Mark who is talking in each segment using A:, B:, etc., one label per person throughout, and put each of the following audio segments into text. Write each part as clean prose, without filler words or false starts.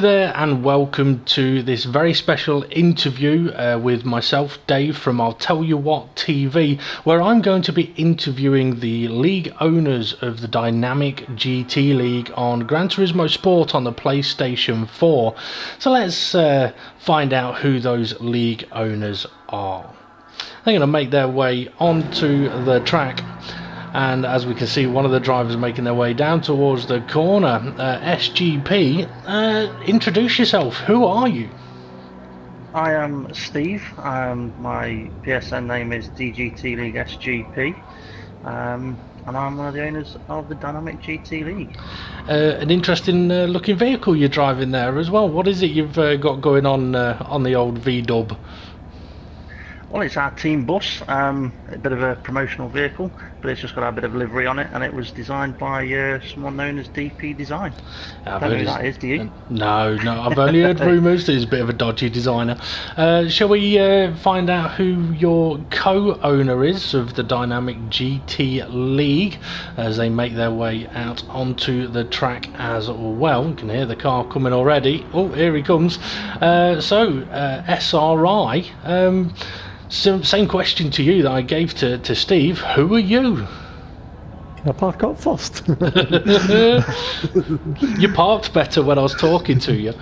A: Hello there and welcome to this very special interview with myself, Dave, from I'll Tell You What TV, where I'm going to be interviewing the league owners of the Dynamic GT League on Gran Turismo Sport on the PlayStation 4. So let's find out who those league owners are. They're going to make their way onto the track. And as we can see, one of the drivers making their way down towards the corner. SGP, introduce yourself. Who are you?
B: I am Steve. My PSN name is DGT League SGP, and I'm one of the owners of the Dynamic GT League.
A: An interesting looking vehicle you're driving there as well. What is it you've got going on the old V-Dub?
B: Well, it's our team bus, a bit of a promotional vehicle, but it's just got a bit of livery on it, and it was designed by someone known as DP Design. Don't know who that is, do you?
A: No, I've only heard rumours that he's a bit of a dodgy designer. Shall we find out who your co-owner is of the Dynamic GT League as they make their way out onto the track as well? You can hear the car coming already. Oh, here he comes. SRI. So, same question to you that I gave to Steve. Who are you?
C: Can I park up first?
A: You parked better when I was talking to you.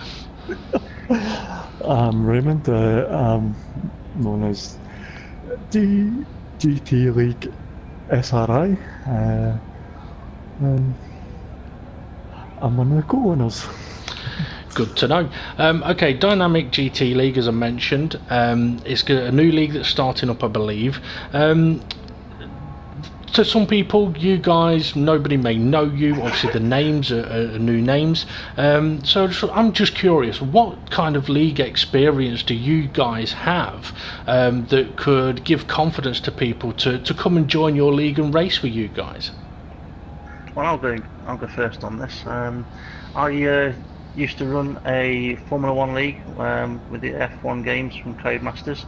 C: I'm Raymond. I'm known as GT League SRI. And I'm one of the co-owners.
A: Good to know. Okay, Dynamic GT League, as I mentioned, it's a new league that's starting up, I believe. To some people, you guys, nobody may know you. Obviously, the names are new names. So I'm just curious, what kind of league experience do you guys have that could give confidence to people to come and join your league and race with you guys?
B: Well, I'll go first on this. I used to run a Formula 1 league with the F1 games from Codemasters,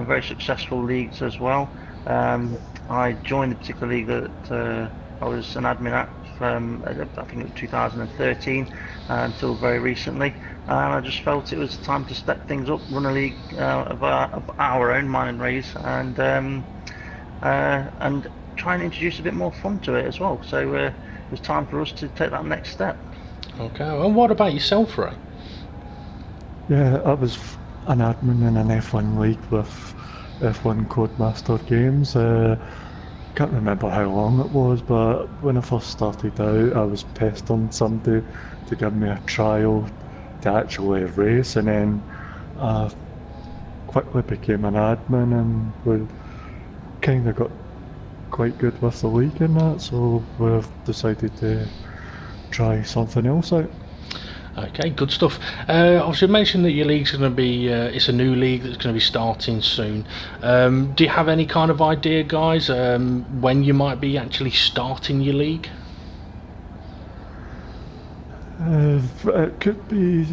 B: very successful leagues as well. I joined the particular league that I was an admin at from I think it was 2013 until very recently, and I just felt it was time to step things up, run a league of our own, mine and Ray's, and try and introduce a bit more fun to it as well. So it was time for us to take that next step.
A: Okay, and what about yourself, Ray?
C: Yeah, I was an admin in an F1 league with F1 Codemaster games. Can't remember how long it was, but when I first started out, I was pestering somebody to give me a trial to actually race, and then I quickly became an admin, and we kind of got quite good with the league and that, so we've decided to try something else out.
A: Okay, good stuff. Obviously, you mentioned that your league's going to be, it's a new league that's going to be starting soon. Do you have any kind of idea, guys, when you might be actually starting your league?
C: It could be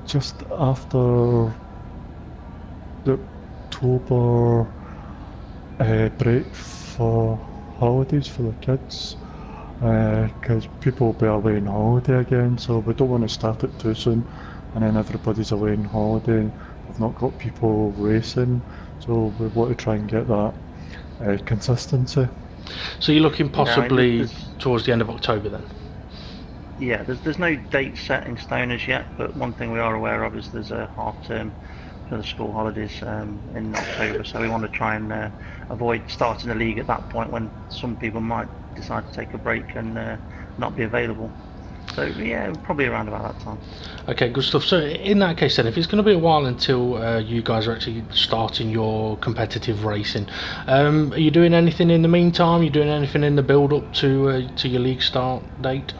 C: just after the October break for holidays for the kids. Because people will be away on holiday again, so we don't want to start it too soon and then everybody's away on holiday. We've not got people racing, so we want to try and get that consistency.
A: So you're looking possibly towards the end of October then?
B: Yeah, there's no date set in stone as yet, but one thing we are aware of is there's a half term for the school holidays in October, so we want to try and avoid starting the league at that point when some people might decide to take a break and not be available. So yeah, probably around about that time.
A: Okay, good stuff. So in that case then, if it's going to be a while until you guys are actually starting your competitive racing, are you doing anything in the meantime? Are you doing anything in the build up to your league start date?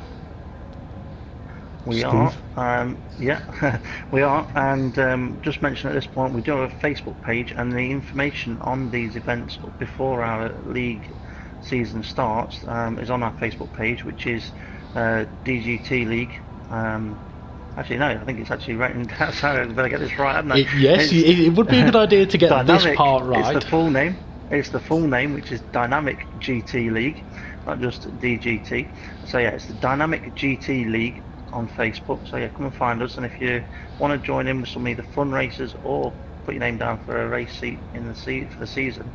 B: We are, yeah, we are, and just mention at this point, we do have a Facebook page, and the information on these events before our league season starts is on our Facebook page, which is DGT League. Actually, no, I think it's actually written down, so I better get this right, haven't I?
A: Yes, it would be a good idea to get
B: Dynamic,
A: this part right.
B: It's the full name. It's the full name, which is Dynamic GT League, not just DGT. So yeah, it's the Dynamic GT League on Facebook. So yeah, come and find us. And if you want to join in with some either fun races or put your name down for a race seat in the for the season,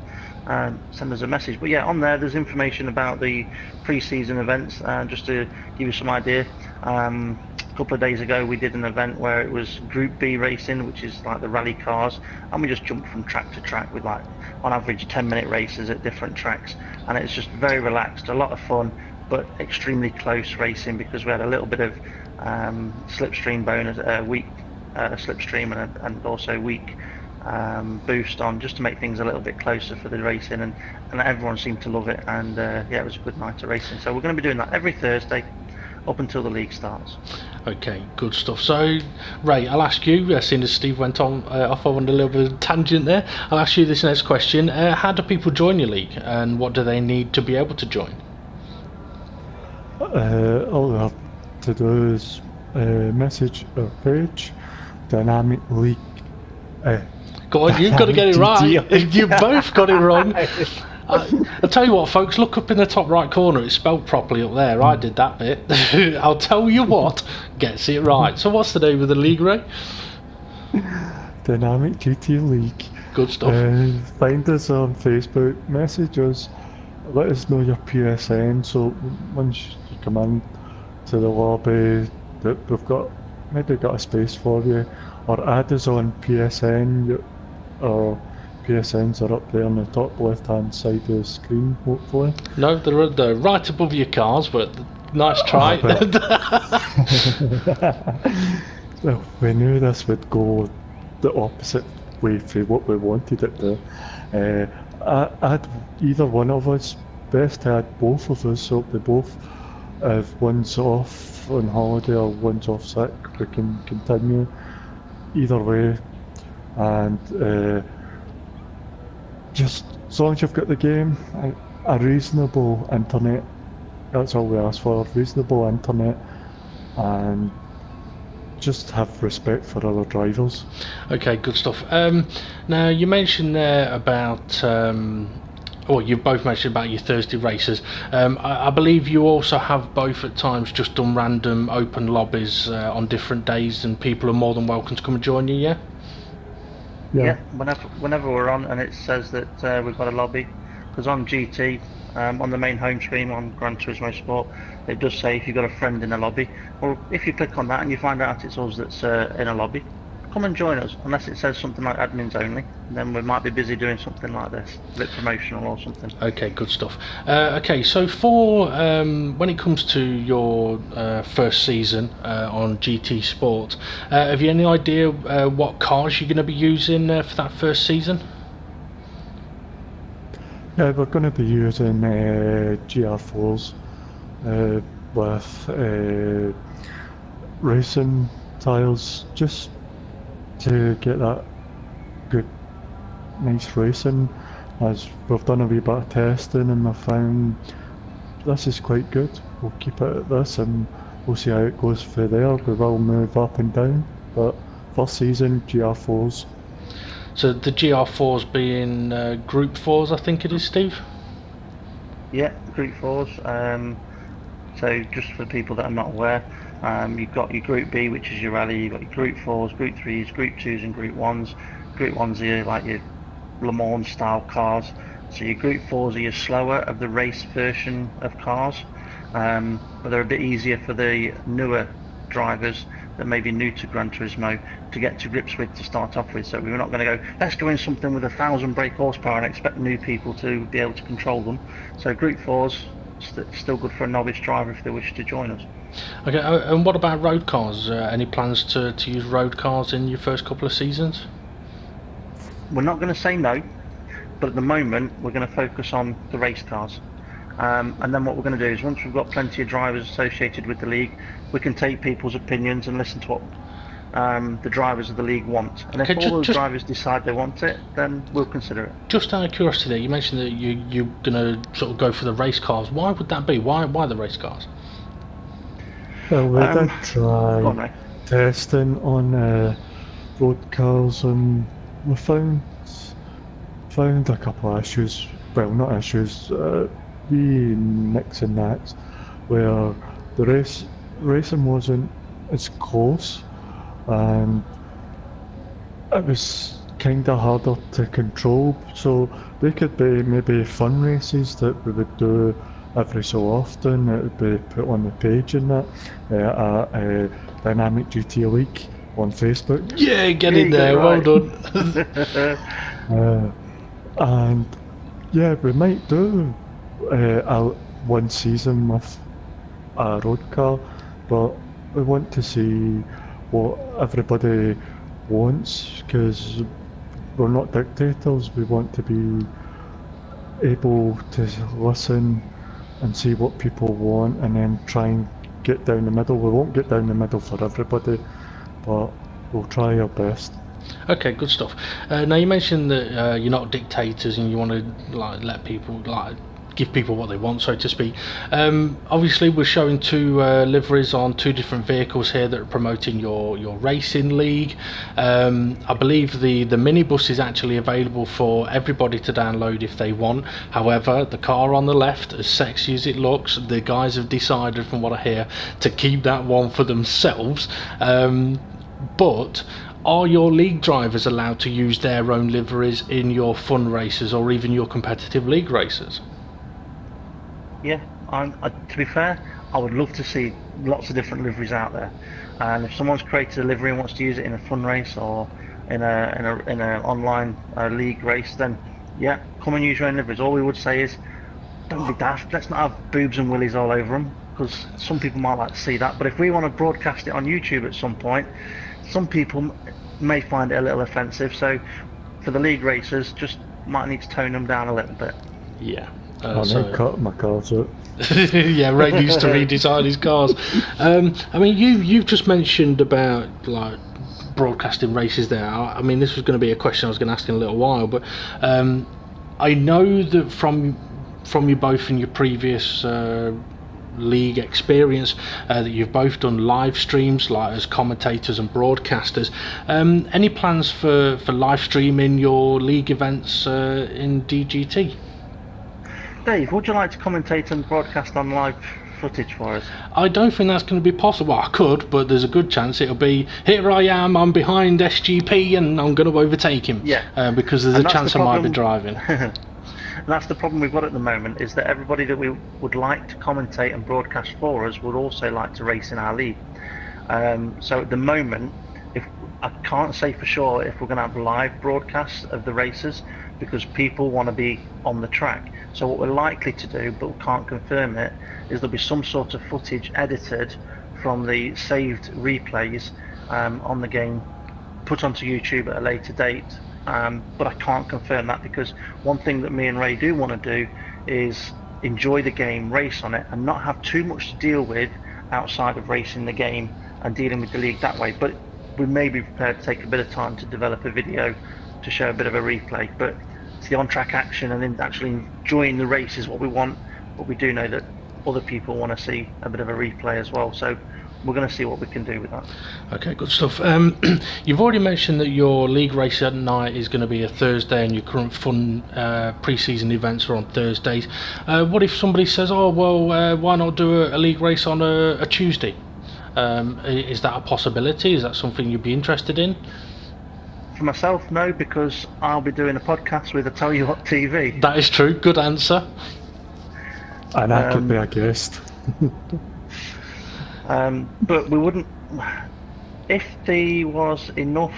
B: send us a message. But yeah, on there's information about the pre-season events. Just to give you some idea, a couple of days ago we did an event where it was Group B racing, which is like the rally cars, and we just jumped from track to track with like on average 10-minute races at different tracks, and it's just very relaxed, a lot of fun, but extremely close racing because we had a little bit of slipstream bonus, weak slipstream, and also weak boost on, just to make things a little bit closer for the racing, and everyone seemed to love it, and yeah, it was a good night of racing. So we're going to be doing that every Thursday up until the league starts.
A: Okay, good stuff. So, Ray, I'll ask you, seeing as Steve went on off on a little bit of a tangent there, I'll ask you this next question. How do people join your league, and what do they need to be able to join?
C: All they have to do is message our page, Dynamic League.
A: Go on, you've got to get it right. You both got it wrong. I'll tell you what, folks, look up in the top right corner. It's spelled properly up there. I did that bit. I'll tell you what gets it right. So what's the name of the league, Ray?
C: Dynamic GT League.
A: Good stuff.
C: Find us on Facebook, message us, let us know your PSN, so once you come in to the lobby that we've got a space for you, or add us on PSN. Our PSNs are up there on the top left hand side of the screen, hopefully.
A: No, they're right above your cars, but nice try.
C: Well, we knew this would go the opposite way from what we wanted it to. Add either one of us, best to add both of us, so we both, if one's off on holiday or one's off sick, we can continue either way. And just as long as you've got the game, a reasonable internet, that's all we ask for, reasonable internet, and just have respect for other drivers.
A: Okay, good stuff. Now, you mentioned there about, or you both mentioned about your Thursday races. I believe you also have both at times just done random open lobbies on different days, and people are more than welcome to come and join you, yeah?
B: Yeah, whenever we're on and it says that we've got a lobby, because on GT, on the main home screen on Gran Turismo Sport, it does say if you've got a friend in a lobby, or if you click on that and you find out it's us that's in a lobby, come and join us, unless it says something like admins only, then we might be busy doing something like this, a bit promotional or something.
A: Okay, good stuff. Okay, so for when it comes to your first season on GT Sport, have you any idea what cars you're going to be using for that first season?
C: Yeah, we're going to be using GR4s with racing tyres, just to get that good, nice racing. As we've done a wee bit of testing and we've found this is quite good. We'll keep it at this and we'll see how it goes for there. We will move up and down, but first season GR4s.
A: So the GR4s being Group 4s, I think it is, Steve?
B: Yeah, Group 4s. So just for people that are not aware, you've got your Group B, which is your rally, you've got your Group 4s, Group 3s, Group 2s and Group 1s. Group 1s are like your Le Mans style cars. So your Group 4s are your slower of the race version of cars, but they're a bit easier for the newer drivers that may be new to Gran Turismo to get to grips with to start off with. So we're not going to go, let's go in something with 1,000 brake horsepower and expect new people to be able to control them. So Group 4s still good for a novice driver if they wish to join us.
A: Okay, and what about road cars? Any plans to use road cars in your first couple of seasons?
B: We're not going to say no, but at the moment we're going to focus on the race cars. And then what we're going to do is, once we've got plenty of drivers associated with the league, we can take people's opinions and listen to what the drivers of the league want. And if all those drivers decide they want it, then we'll consider it.
A: Just out of curiosity there, you mentioned that you're going to sort of go for the race cars. Why would that be? Why the race cars?
C: Well, we did try testing on road cars and we found a couple of issues. Well, not issues, nicks and nats, where the racing wasn't it's close, and it was kind of harder to control. So they could be maybe fun races that we would do every so often. It would be put on the page and that. Dynamic GT League on Facebook.
A: Yeah, get
B: Yeah,
A: in
B: you got it
A: there. Well
B: right.
A: done.
C: And yeah, we might do one season with a road car, but we want to see what everybody wants, because we're not dictators. We want to be able to listen and see what people want and then try and get down the middle. We won't get down the middle for everybody, but we'll try our best.
A: Okay, good stuff. Now you mentioned that you're not dictators and you want to let people give people what they want, so to speak. Obviously, we're showing two liveries on two different vehicles here that are promoting your racing league. I believe the minibus is actually available for everybody to download if they want. However, the car on the left, as sexy as it looks, the guys have decided, from what I hear, to keep that one for themselves. But are your league drivers allowed to use their own liveries in your fun races or even your competitive league races?
B: Yeah, to be fair, I would love to see lots of different liveries out there. And if someone's created a livery and wants to use it in a fun race or in a online league race, then yeah, come and use your own liveries. All we would say is, don't be daft. Let's not have boobs and willies all over them, because some people might like to see that. But if we want to broadcast it on YouTube at some point, some people may find it a little offensive. So for the league racers, just might need to tone them down a little bit.
A: Yeah.
C: I may cut my cars out.
A: Yeah, Ray needs to redesign his cars. I mean, you've just mentioned about like broadcasting races there. I mean, this was going to be a question I was going to ask in a little while, but I know that from you both in your previous league experience that you've both done live streams like as commentators and broadcasters. Any plans for live streaming your league events in DGT?
B: Dave, would you like to commentate and broadcast on live footage for us?
A: I don't think that's going to be possible. I could, but there's a good chance it'll be, here I am, I'm behind SGP and I'm going to overtake him.
B: Yeah.
A: Because there's a chance I might be driving.
B: That's the problem we've got at the moment, is that everybody that we would like to commentate and broadcast for us would also like to race in our league. So at the moment, I can't say for sure if we're going to have live broadcasts of the races, because people want to be on the track. So what we're likely to do, but we can't confirm it, is there'll be some sort of footage edited from the saved replays on the game, put onto YouTube at a later date. But I can't confirm that, because one thing that me and Ray do want to do is enjoy the game, race on it, and not have too much to deal with outside of racing the game and dealing with the league that way. But we may be prepared to take a bit of time to develop a video to show a bit of a replay. But it's the on-track action and then actually enjoying the race is what we want. But we do know that other people want to see a bit of a replay as well. So we're going to see what we can do with that.
A: Okay, good stuff. You've already mentioned that your league race at night is going to be a Thursday and your current fun pre-season events are on Thursdays. What if somebody says, oh, well, why not do a league race on a Tuesday? Is that a possibility? Is that something you'd be interested in?
B: For myself, no, because I'll be doing a podcast with a Tell You What TV.
A: That is true. Good answer.
C: And I could be a guest.
B: But we wouldn't, if there was enough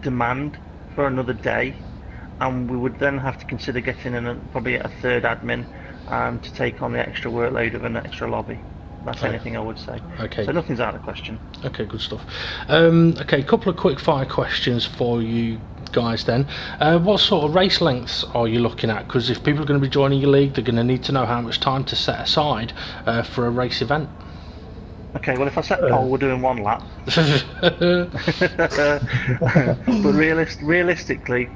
B: demand for another day, and we would then have to consider getting in probably a third admin to take on the extra workload of an extra lobby. That's anything I would say.
A: Okay.
B: So nothing's out of the question.
A: Okay, good stuff. Okay, a couple of quick fire questions for you guys then. What sort of race lengths are you looking at? Because if people are going to be joining your league, they're going to need to know how much time to set aside for a race event.
B: Okay, well, if I set a pole, we're doing one lap. But realistically,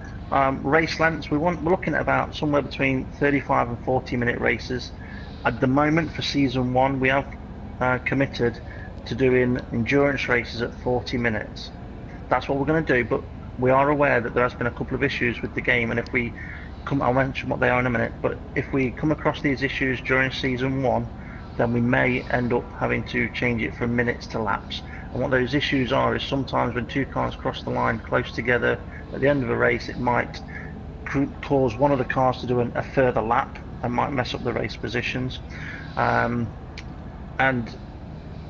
B: race lengths, we're looking at about somewhere between 35 and 40-minute races. At the moment, for season 1, we have committed to doing endurance races at 40 minutes. That's what we're going to do, but we are aware that there has been a couple of issues with the game, and if we I'll mention what they are in a minute, but if we come across these issues during season 1, then we may end up having to change it from minutes to laps, And what those issues are is sometimes when two cars cross the line close together at the end of a race, it might cause one of the cars to do a further lap and might mess up the race positions. And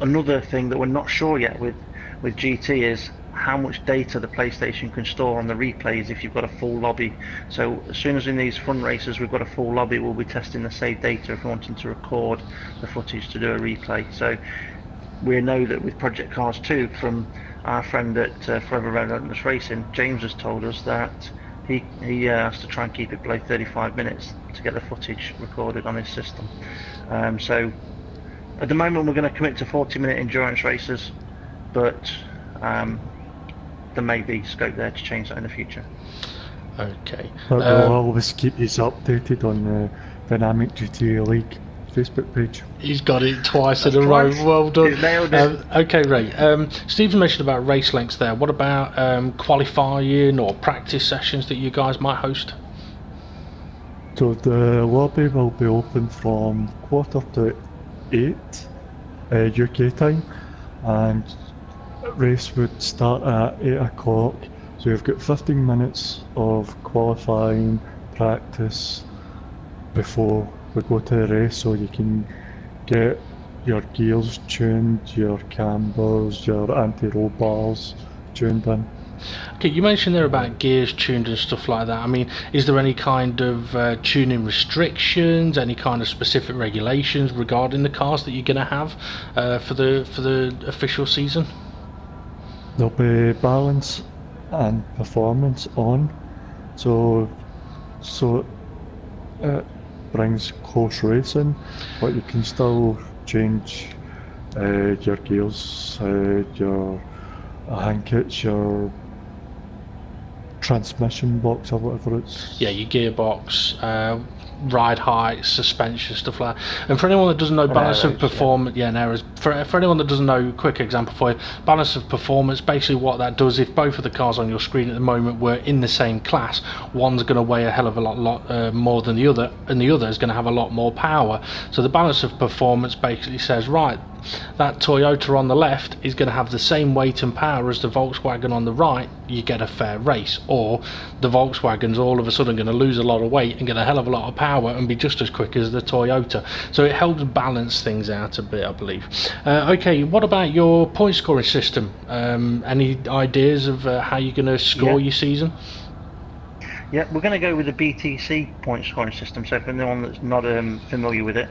B: another thing that we're not sure yet with GT is how much data the PlayStation can store on the replays if you've got a full lobby. So as soon as in these fun races we've got a full lobby, we'll be testing the saved data if we're wanting to record the footage to do a replay. So we know that with Project Cars 2 from our friend at Forever Relentless Racing, James has told us that he has to try and keep it below 35 minutes to get the footage recorded on his system. So at the moment we're going to commit to 40-minute endurance races, but there may be scope there to change that in the future.
A: Okay.
C: But we'll always keep you updated on the Dynamic GTA League Facebook page.
A: He's got it twice in a row. Well done.
B: Nailed it.
A: Okay, Ray. Stephen mentioned about race lengths there. What about qualifying or practice sessions that you guys might host?
C: So the lobby will be open from 7:45 UK time, and race would start at 8 o'clock. So you've got 15 minutes of qualifying practice before we go to the race, so you can get your gears tuned, your cambers, your anti-roll bars tuned in.
A: Okay, you mentioned there about gears tuned and stuff like that. I mean, is there any kind of tuning restrictions, any kind of specific regulations regarding the cars that you're going to have for the official season?
C: There'll be balance and performance on, so it brings close racing, but you can still change your gears, your hand kits, your transmission box or whatever it's...
A: Yeah, your gearbox, ride height, suspension, stuff like that. And for anyone that doesn't know, balance of performance, for anyone that doesn't know, quick example for you, balance of performance, basically what that does, if both of the cars on your screen at the moment were in the same class, one's going to weigh a hell of a lot more than the other, and the other is going to have a lot more power. So the balance of performance basically says, right, that Toyota on the left is going to have the same weight and power as the Volkswagen on the right, you get a fair race. Or the Volkswagen's all of a sudden going to lose a lot of weight and get a hell of a lot of power and be just as quick as the Toyota. So it helps balance things out a bit, I believe. Okay, what about your point scoring system? Any ideas of how you're going to score your season?
B: Yeah, we're going to go with the BTC point scoring system. So for anyone that's not familiar with it,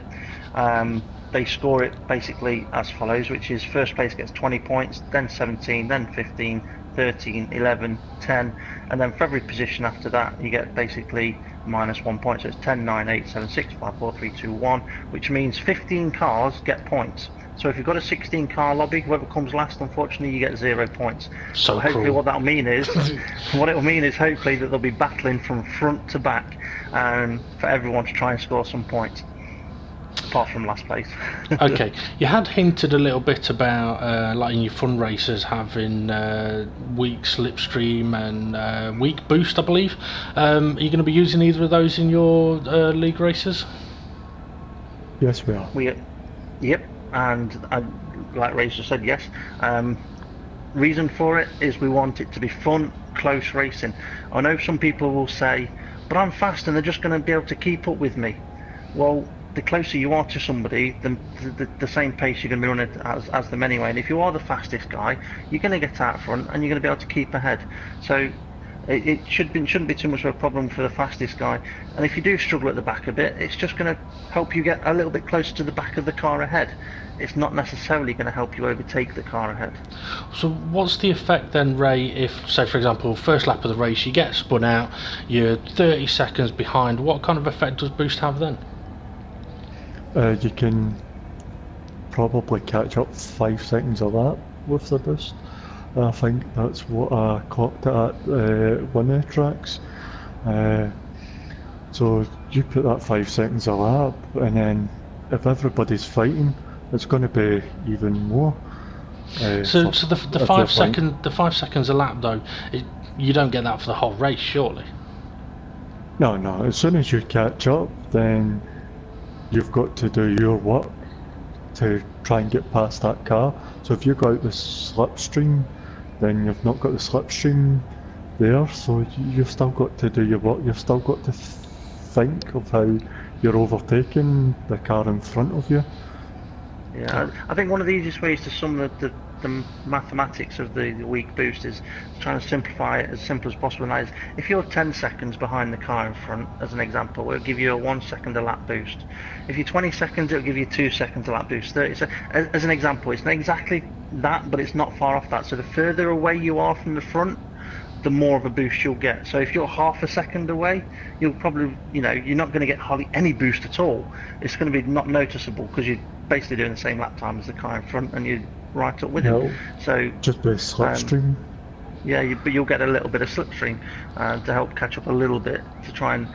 B: they score it basically as follows, which is first place gets 20 points, then 17, then 15, 13, 11, 10, and then for every position after that you get basically -1 point. So it's 10, 9, 8, 7, 6, 5, 4, 3, 2, 1, which means 15 cars get points. So if you've got a 16 car lobby, whoever comes last, unfortunately, you get 0 points.
A: So
B: hopefully
A: cruel.
B: what that'll mean is, hopefully that they'll be battling from front to back, for everyone to try and score some points. Apart from last place.
A: Okay, you had hinted a little bit about like in your fun races having weak slipstream and weak boost, I believe. Are you going to be using either of those in your league races?
C: Yes, we are.
B: Yep, and like Razor said, yes. Reason for it is we want it to be fun, close racing. I know some people will say, but I'm fast and they're just going to be able to keep up with me. Well, the closer you are to somebody, the same pace you're going to be running as them anyway. And if you are the fastest guy, you're going to get out front and you're going to be able to keep ahead. So it shouldn't be too much of a problem for the fastest guy. And if you do struggle at the back a bit, it's just going to help you get a little bit closer to the back of the car ahead. It's not necessarily going to help you overtake the car ahead.
A: So what's the effect then, Ray, if, say for example, first lap of the race you get spun out, you're 30 seconds behind, what kind of effect does boost have then?
C: You can probably catch up 5 seconds a lap with the boost. I think that's what I clocked it at one of the tracks. So you put that 5 seconds a lap, and then if everybody's fighting, it's going to be even more.
A: So the 5 seconds a lap though, you don't get that for the whole race, surely?
C: No. As soon as you catch up, then you've got to do your work to try and get past that car. So if you go out the slipstream, then you've not got the slipstream there, so you've still got to do your work. You've still got to think of how you're overtaking the car in front of you.
B: Yeah, I think one of the easiest ways to sum the mathematics of the weak boost is trying to simplify it as simple as possible. And that is, if you're 10 seconds behind the car in front, as an example, it'll give you a 1 second a lap boost. If you're 20 seconds, it'll give you 2 seconds a lap boost. 30. So, as an example, it's not exactly that, but it's not far off that. So the further away you are from the front, the more of a boost you'll get. So if you're half a second away, you'll probably, you're not going to get hardly any boost at all. It's going to be not noticeable because you're basically doing the same lap time as the car in front and you're right up with him. So
C: just by slipstream.
B: But you'll get a little bit of slipstream to help catch up a little bit to try and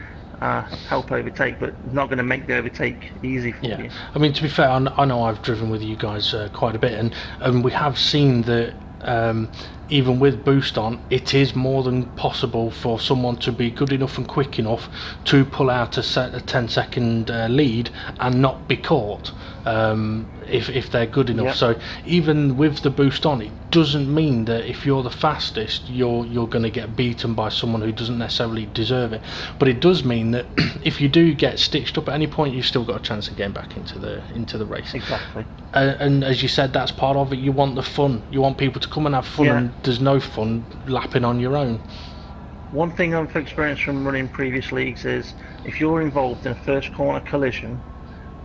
B: help overtake, but not going to make the overtake easy for you.
A: I mean, to be fair, I know I've driven with you guys quite a bit, and we have seen that even with boost on, it is more than possible for someone to be good enough and quick enough to pull out a 10-second lead and not be caught if they're good enough. So even with the boost on, it doesn't mean that if you're the fastest, you're going to get beaten by someone who doesn't necessarily deserve it. But it does mean that if you do get stitched up at any point, you've still got a chance of getting back into the race.
B: Exactly.
A: And as you said, that's part of it. You want the fun. You want people to come and have fun, and there's no fun lapping on your own.
B: One thing I've experienced from running previous leagues is if you're involved in a first corner collision,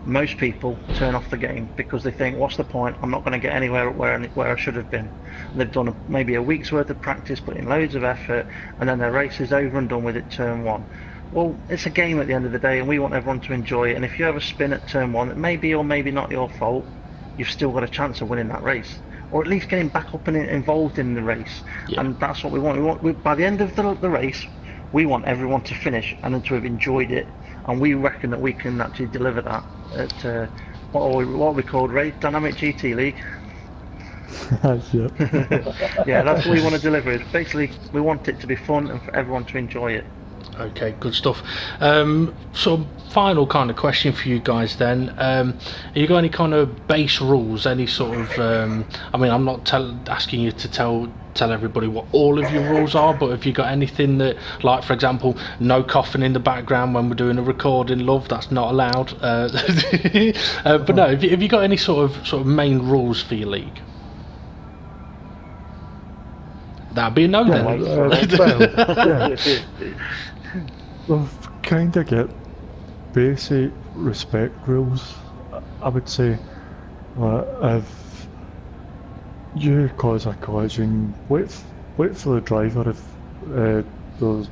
B: most people turn off the game because they think, what's the point? I'm not going to get anywhere where I should have been. And they've done maybe a week's worth of practice, put in loads of effort, and then their race is over and done with at turn one. Well, it's a game at the end of the day, and we want everyone to enjoy it. And if you have a spin at turn one that may be or maybe not your fault, you've still got a chance of winning that race, or at least getting back up and involved in the race. And that's what we want. By the end of the race, we want everyone to finish and then to have enjoyed it, and we reckon that we can actually deliver that at what we called Dynamic GT League. Yeah, that's what we want to deliver. It's basically, we want it to be fun and for everyone to enjoy it.
A: Okay, good stuff. So final kind of question for you guys then. Have you got any kind of base rules, any sort of I mean, I'm not asking you to tell everybody what all of your rules are, but have you got anything that, like for example, no coughing in the background when we're doing a recording, love, that's not allowed. But no, have you got any sort of main rules for your league? That'd be a no then.
C: We've kind of get basic respect rules, I would say. If you cause a collision, wait for the driver. If there's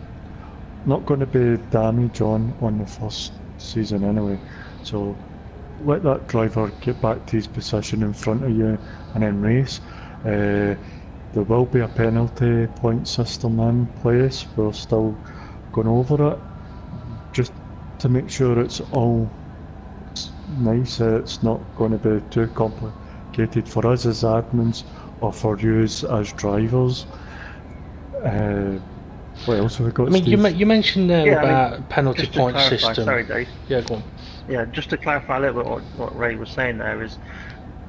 C: not going to be damage on the first season anyway, so let that driver get back to his position in front of you and then race. There will be a penalty point system in place. We're still going over it, just to make sure it's all nice. It's not going to be too complicated for us as admins or for you as drivers. What else have we got?
A: I mean, you mentioned there about penalty point
B: clarify,
A: system.
B: Sorry, Dave.
A: Yeah, go on.
B: Yeah, just to clarify a little bit what Ray was saying there is,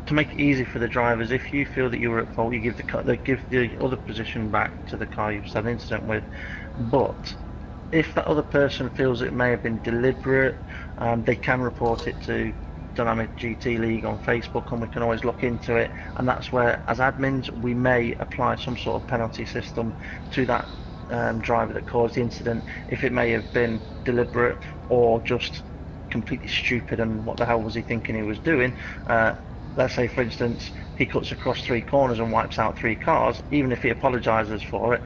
B: to make it easy for the drivers, if you feel that you were at fault, you give the other position back to the car you've had an incident with. But if that other person feels it may have been deliberate, they can report it to Dynamic GT League on Facebook, and we can always look into it. And that's where, as admins, we may apply some sort of penalty system to that driver that caused the incident, if it may have been deliberate or just completely stupid and what the hell was he thinking he was doing. Let's say, for instance, he cuts across 3 corners and wipes out 3 cars. Even if he apologises for it,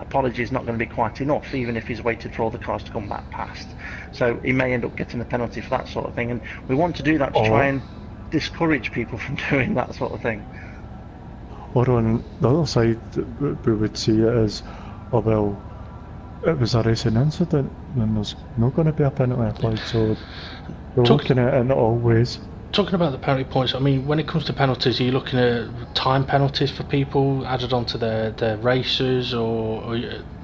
B: apology is not going to be quite enough, even if he's waited for all the cars to come back past. So he may end up getting a penalty for that sort of thing, and we want to do that to try and discourage people from doing that sort of thing.
C: Or on the other side, we would see it as, oh well, it was a racing incident, and there's not going to be a penalty applied, so we're looking at it in all ways.
A: Talking about the penalty points, I mean, when it comes to penalties, are you looking at time penalties for people added onto their races, or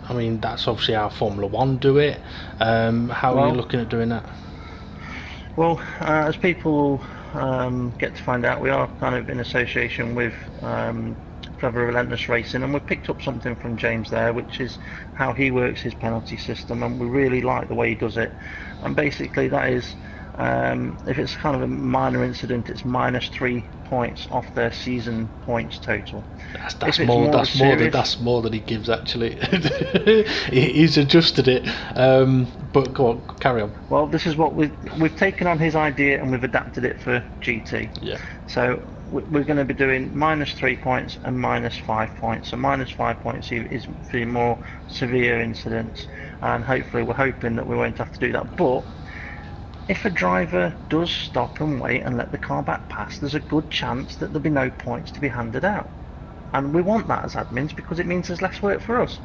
A: I mean, that's obviously how Formula 1 do it. How are you looking at doing that?
B: Well, as people get to find out. We are kind of in association with Clever Relentless Racing, and we've picked up something from James there, which is how he works his penalty system, and we really like the way he does it. And basically that is, if it's kind of a minor incident, it's -3 points off their season points total.
A: That's more than he gives actually. He's adjusted it, but go on, carry on.
B: Well, this is what we've taken on his idea and we've adapted it for GT.
A: Yeah.
B: So we're going to be doing -3 points and -5 points. So -5 points is for your more severe incidents, and hopefully we're hoping that we won't have to do that. But if a driver does stop and wait and let the car back pass, there's a good chance that there'll be no points to be handed out. And we want that as admins because it means there's less work for us.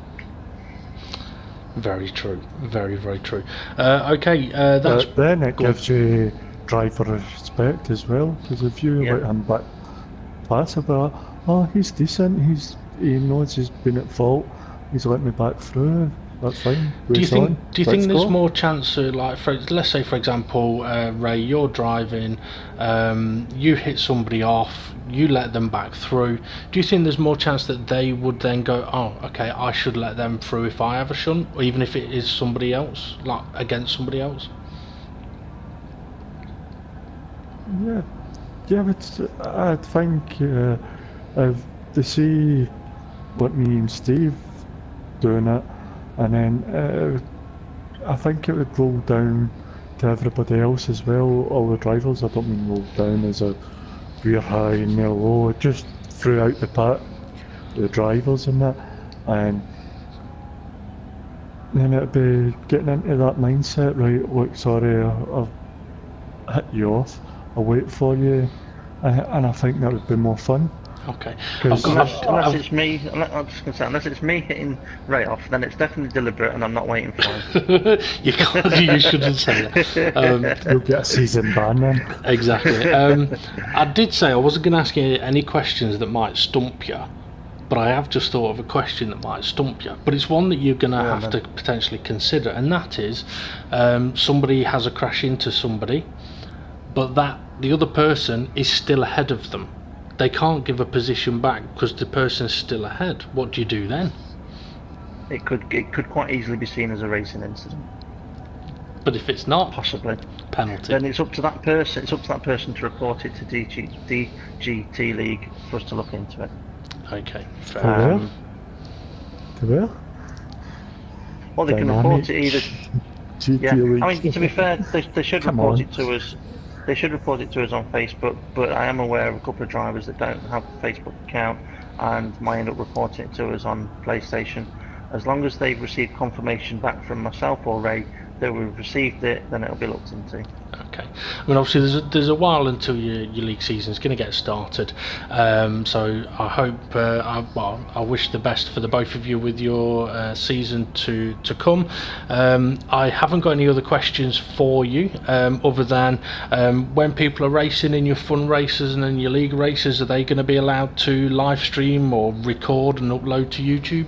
A: Very true. Very, very true. Okay, that's...
C: But then it gives you driver respect as well, because if you let him back pass about, oh, he's decent, he knows he's been at fault, he's let me back through, that's fine.
A: Do you think there's more chance of, like, let's say for example, Ray, you're driving, you hit somebody off, you let them back through. Do you think there's more chance that they would then go, oh, okay, I should let them through if I have a shunt, or even if it is somebody else, like against somebody else?
C: Yeah, but I think if they see what me and Steve doing it, and then I think it would roll down to everybody else as well, all the drivers. I don't mean roll down as a we're high and they're low, just throughout the pack, the drivers and that, and then it'd be getting into that mindset, right, look, sorry, I've hit you off, I'll wait for you, and I think that would be more fun.
A: Okay.
B: Unless it's me, I'm just going to say, unless it's me hitting Ray off, then it's definitely deliberate, and I'm not waiting for him.
A: You shouldn't say that.
C: You'll get a season ban then.
A: Exactly. I did say I wasn't going to ask you any questions that might stump you, but I have just thought of a question that might stump you. But it's one that you're going to have to potentially consider, and that is, somebody has a crash into somebody, but the other person is still ahead of them. They can't give a position back because the person's still ahead. What do you do then?
B: It could quite easily be seen as a racing incident.
A: But if it's not,
B: possibly
A: penalty.
B: Then it's up to that person. It's up to that person to report it to DGT League for us to look into it.
A: Okay.
C: To where?
B: Well, they can report it either.
C: GT League.
B: I mean, to be fair, they should report it to us. They should report it to us on Facebook, but I am aware of a couple of drivers that don't have a Facebook account and might end up reporting it to us on PlayStation. As long as they've received confirmation back from myself or Ray that we've received it, then it'll be looked into.
A: Okay. I mean, obviously there's a while until your league season is going to get started, so I hope I wish the best for the both of you with your season to come. I haven't got any other questions for you other than when people are racing in your fun races and in your league races, are they going to be allowed to live stream or record and upload to YouTube?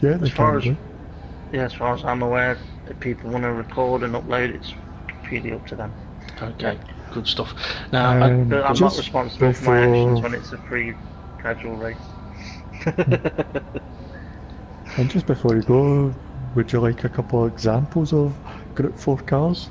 C: Yeah, they can do.
B: Yeah, as far as I'm aware, if people want to record and upload, it's purely up to them.
A: Okay, good stuff. Now,
B: but I'm not responsible for my actions when it's a free, casual race.
C: And just before you go, would you like a couple of examples of Group 4 cars?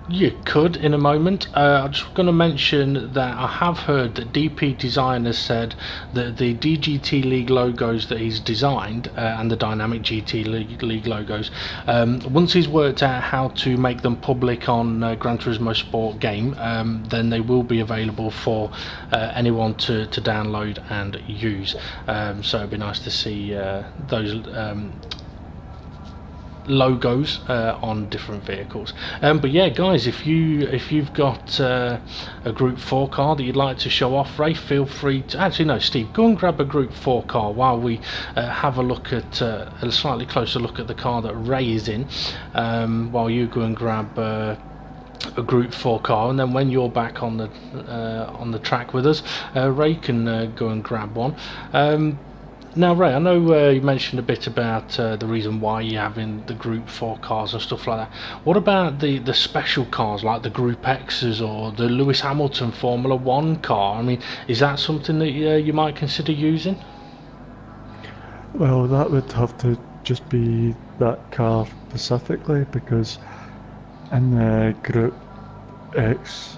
A: You could in a moment. I'm just going to mention that I have heard that DP Design has said that the DGT League logos that he's designed and the Dynamic GT League logos, once he's worked out how to make them public on Gran Turismo Sport game, then they will be available for anyone to download and use. So it'd be nice to see those logos on different vehicles. But yeah, guys, if you've got a Group 4 car that you'd like to show off, Ray, feel free to... Actually no, Steve, go and grab a Group 4 car while we have a look at a slightly closer look at the car that Ray is in, while you go and grab a Group 4 car, and then when you're back on the track with us, Ray can go and grab one. Now, Ray, I know you mentioned a bit about the reason why you're having the Group 4 cars and stuff like that. What about the special cars like the Group X's or the Lewis Hamilton Formula 1 car? I mean, is that something that you might consider using?
C: Well, that would have to just be that car specifically, because in the Group X,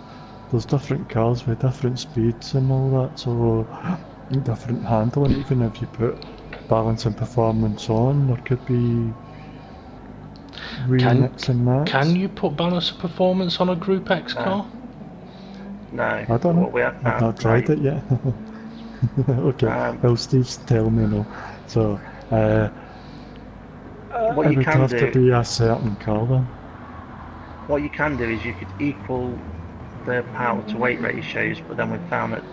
C: there's different cars with different speeds and all that, so different handling. Even if you put balance and performance on, there could be remix and match.
A: Can you put balance and performance on a Group X car?
B: No.
C: I don't know. I've not tried it yet. Okay, well, Steve's telling me no. So,
B: what
C: it
B: you
C: would
B: can
C: have
B: do,
C: to be a certain car then.
B: what you can do is you could equal the power to weight ratios, but then we've found that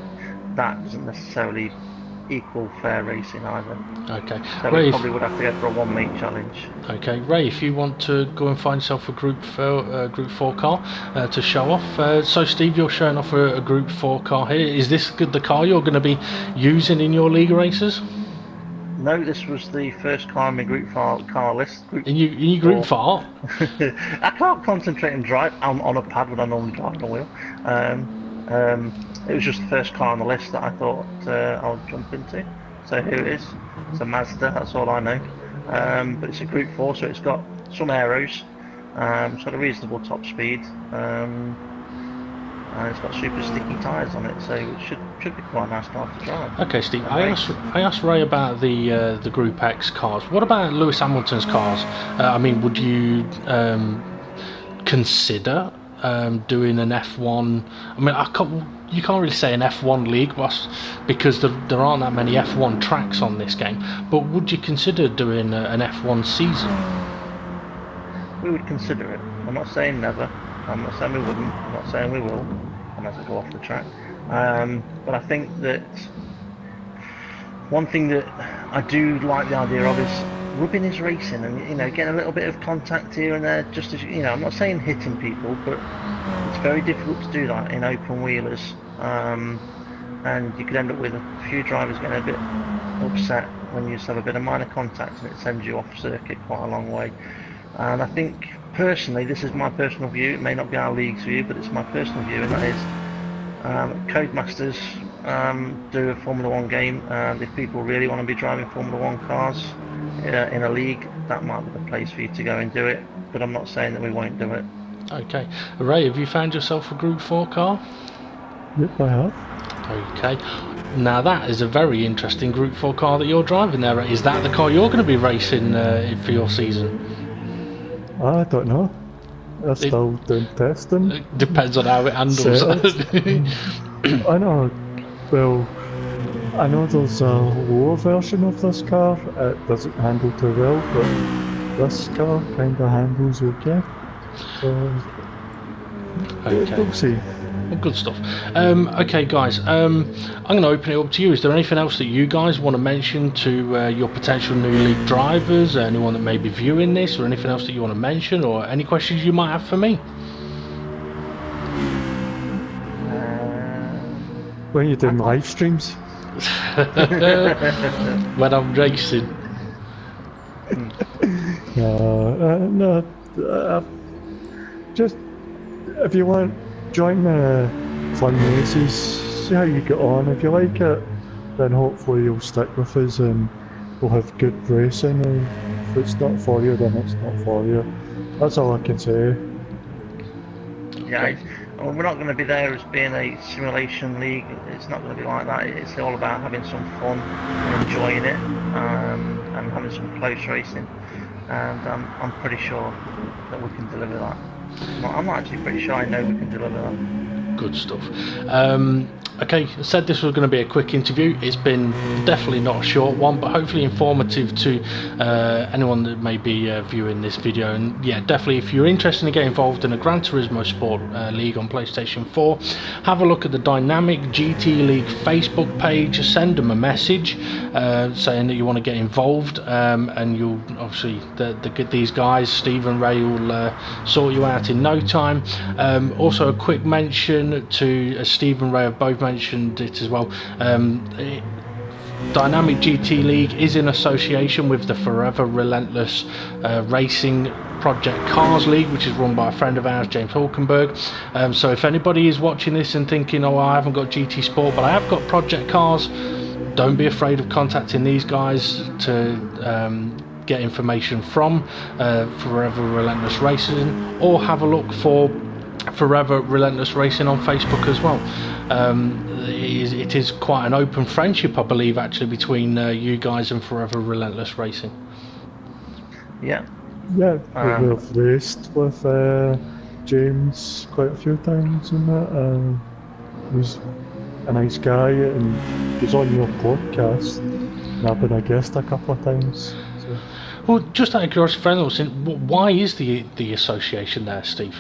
B: that doesn't necessarily equal fair racing either.
A: Okay.
B: So
A: Ray,
B: we probably would have to go for a one meet challenge.
A: Okay, Ray, if you want to go and find yourself a Group 4 car to show off. So, Steve, you're showing off a Group 4 car here. Is this the car you're going to be using in your league races?
B: No, this was the first car in my Group 4 car list.
A: In your Group 4?
B: I can't concentrate and drive. I'm on a pad when I normally drive on a wheel. It was just the first car on the list that I thought I'll jump into. So here it is. It's a Mazda, that's all I know. But it's a Group 4, so it's got some aeros, it's got a reasonable top speed, and it's got super sticky tyres on it, so it should be quite a nice car to drive.
A: Okay, Steve, I asked Ray about the Group X cars. What about Lewis Hamilton's cars? I mean, would you consider doing an F1? I mean, you can't really say an F1 league because there aren't that many F1 tracks on this game. But would you consider doing an F1 season?
B: We would consider it. I'm not saying never. I'm not saying we wouldn't. I'm not saying we will, unless I go off the track. But I think that one thing that I do like the idea of is rubbing his racing and getting a little bit of contact here and there. Just as I'm not saying hitting people, but it's very difficult to do that in open wheelers, and you could end up with a few drivers getting a bit upset when you just have a bit of minor contact and it sends you off circuit quite a long way. And I think personally, this is my personal view, it may not be our league's view, but it's my personal view, and that is Codemasters do a Formula 1 game, and if people really want to be driving Formula 1 cars in a league, that might be the place for you to go and do it, but I'm not saying that we won't do it.
A: Okay. Ray, have you found yourself a Group 4 car?
C: Yep, I have.
A: Okay. Now that is a very interesting Group 4 car that you're driving there. Is that the car you're going to be racing for your season?
C: I don't know. I'm still doing testing.
A: It depends on how it handles.
C: I know. Well, I know there's a lower version of this car. It doesn't handle too well, but this car kind of handles okay. So,
A: okay.
C: We'll see.
A: Well, good stuff. Okay, guys, I'm going to open it up to you. Is there anything else that you guys want to mention to your potential new league drivers, anyone that may be viewing this, or anything else that you want to mention, or any questions you might have for me?
C: When you're doing live streams?
A: When I'm racing.
C: No, just if you want, join the fun races, see how you get on. If you like it, then hopefully you'll stick with us and we'll have good racing. And if it's not for you, then it's not for you. That's all I can say.
B: Yeah, well, we're not going to be there as being a simulation league. It's not going to be like that. It's all about having some fun and enjoying it, and having some close racing. And I'm pretty sure that we can deliver that. I'm not actually pretty sure I know we can deliver that.
A: Good stuff. Okay, I said this was going to be a quick interview. It's been definitely not a short one, but hopefully informative to anyone that may be viewing this video. And yeah, definitely if you're interested in getting involved in a Gran Turismo Sport League on PlayStation 4, have a look at the Dynamic GT League Facebook page, send them a message saying that you want to get involved, and you'll obviously these guys, Steve and Ray, will sort you out in no time. Also a quick mention to Steve and Ray have both mentioned it as well. Dynamic GT League is in association with the Forever Relentless Racing Project Cars League, which is run by a friend of ours, James Hulkenberg. So if anybody is watching this and thinking, oh, I haven't got GT Sport, but I have got Project Cars, don't be afraid of contacting these guys to get information from Forever Relentless Racing, or have a look for Forever Relentless Racing on Facebook as well. It is quite an open friendship, I believe, actually, between you guys and Forever Relentless Racing.
B: Yeah.
C: Yeah, we've raced with James quite a few times in that. He's a nice guy, and he's on your podcast, and I've been a guest a couple of times. So.
A: Well, just out of curiosity, why is the association there, Steve?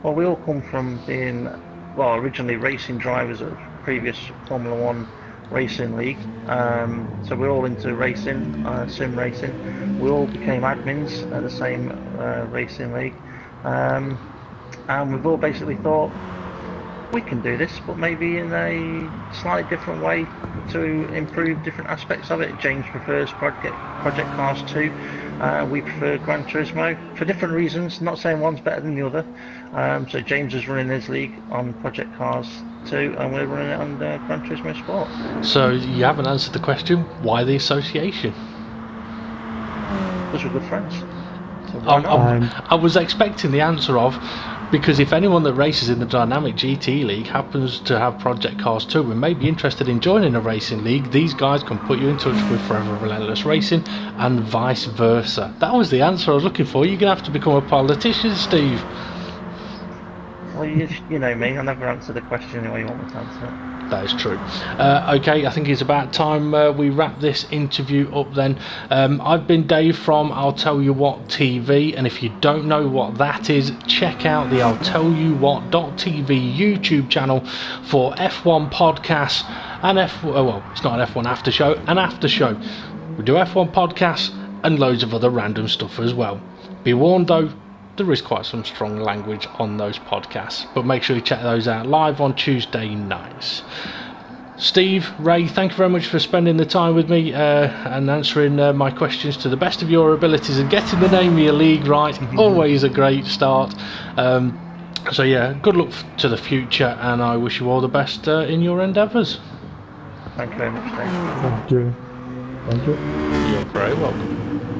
B: Well, we all come from being, originally racing drivers of previous Formula One racing league. So we're all into racing, sim racing. We all became admins at the same racing league. And we've all basically thought, we can do this, but maybe in a slightly different way to improve different aspects of it. James prefers Project Cars 2. We prefer Gran Turismo for different reasons. Not saying one's better than the other. So James is running his league on Project Cars 2, and we're running it on Gran Turismo Sport.
A: So you haven't answered the question, why the association?
B: Because we're good friends. So
A: I was expecting the answer of, because if anyone that races in the Dynamic GT League happens to have Project Cars 2 and may be interested in joining a racing league, these guys can put you in touch with Forever Relentless Racing, and vice versa. That was the answer I was looking for. You're going to have to become a politician, Steve.
B: Well, you know me, I never answer the question the way you want me to answer it.
A: That is true. Okay, I think it's about time we wrap this interview up then. I've been Dave from I'll Tell You What TV, and if you don't know what that is, check out the I'll Tell You What.tv YouTube channel for F1 podcasts and it's not an F1 after show, an after show. We do F1 podcasts and loads of other random stuff as well. Be warned though, there is quite some strong language on those podcasts, but make sure you check those out live on Tuesday nights. Steve, Ray, thank you very much for spending the time with me and answering my questions to the best of your abilities and getting the name of your league right. Always a great start. So yeah, good luck to the future, and I wish you all the best in your endeavours.
B: Thank you very much, Dave.
C: Thank you.
A: You're very welcome.